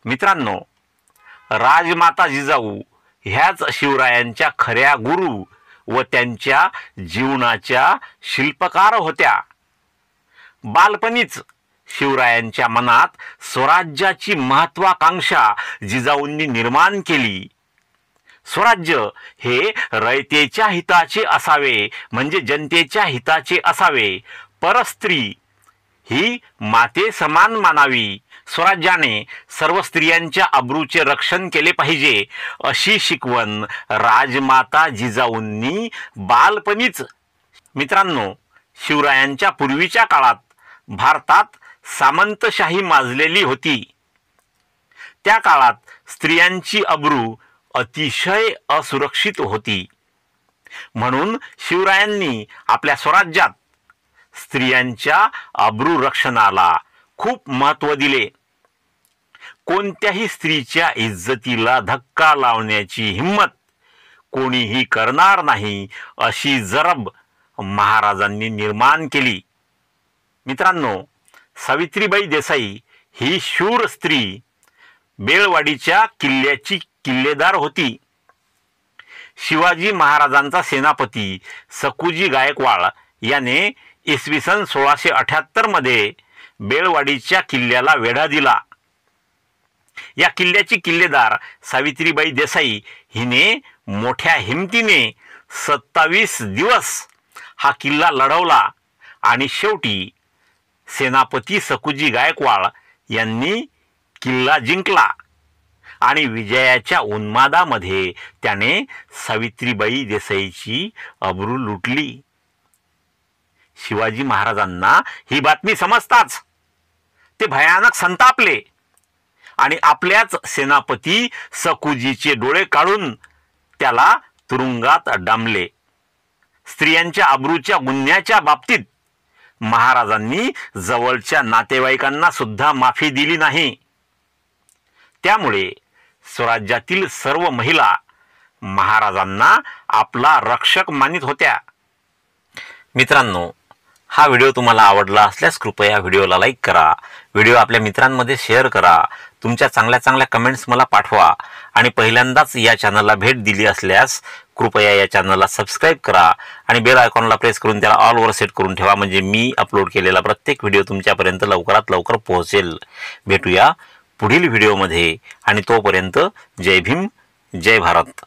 मित्रांनो, राजमाता जिजाऊ ह्याच शिवरायांच्या खऱ्या गुरु व त्यांच्या जीवनाच्या शिल्पकार होत्या। बालपणीच शिवरायांच्या मनात स्वराज्याची महत्वाकांक्षा जिजाऊंनी निर्माण केली। स्वराज्य हे रयतेच्या हिताचे असावे, म्हणजे जनतेच्या हिताचे असावे। परस्त्री ही माते समान मानावी। स्वराज्याने सर्व स्त्रियांच्या अब्रूचे रक्षण केले पाहिजे, अशी शिकवण राजमाता जिजाऊंनी बालपणीच। मित्रांनो, शिवरायांच्या पूर्वीच्या काळात भारतात सामंतशाही माजलेली होती। त्या काळात स्त्रियांची अब्रू अतिशय असुरक्षित होती। म्हणून शिवरायांनी आपल्या स्वराज्यात स्त्रियांच्या अब्रू रक्षणाला खूप महत्त्व दिले। कोणत्याही स्त्रीच्या इज्जतीला धक्का लावण्याची हिम्मत कोणीही करणार नाही, अशी जरब महाराजांनी निर्माण केली। मित्रांनो, सावित्रीबाई देसाई ही शूर स्त्री बेळवाडीच्या किल्ल्याची किल्लेदार होती। शिवाजी महाराजांचा सेनापती सकुजी गायकवाड याने इसवी सन 1678 मध्ये बेळवाडीच्या किल्ल्याला वेढा दिला। या किल्ल्याची किल्लेदार सावित्रीबाई देसाई हिने मोठ्या हिमतीने 27 दिवस हा किल्ला लढवला आणि शेवटी सेनापती सकुजी गायकवाड यांनी किल्ला जिंकला आणि विजयाच्या उन्मादामध्ये त्याने सावित्रीबाई देसाईची अब्रू लुटली। शिवाजी महाराजांना ही बातमी समजताच ते भयानक संतापले आणि आपल्याच सेनापती सकुजीचे डोळे काढून त्याला तुरुंगात डांबले। स्त्रियांच्या अब्रूच्या गुन्ह्याच्या बाबतीत महाराजांनी जवळच्या नातेवाईकांना सुद्धा माफी दिली नाही। त्यामुळे स्वराज्यातील सर्व महिला महाराजांना आपला रक्षक मानित होत्या। मित्रांनो, हा व्हिडिओ तुम्हाला आवडला असल्यास कृपया व्हिडिओला लाईक करा, व्हिडिओ आपल्या मित्रांमध्ये शेअर करा, तुमच्या चांगल्या चांगल्या कमेंट्स मला पाठवा आणि पहिल्यांदाच या चॅनलला भेट दिली असल्यास कृपया या चॅनलला सबस्क्राईब करा आणि बेल आयकॉनला प्रेस करून त्याला ऑल वर सेट करून ठेवा, म्हणजे मी अपलोड केलेला प्रत्येक व्हिडिओ तुमच्यापर्यंत लवकरात लवकर पोहोचेल। भेटूया पुढील व्हिडिओमध्ये आणि तोपर्यंत जय भीम, जय भारत।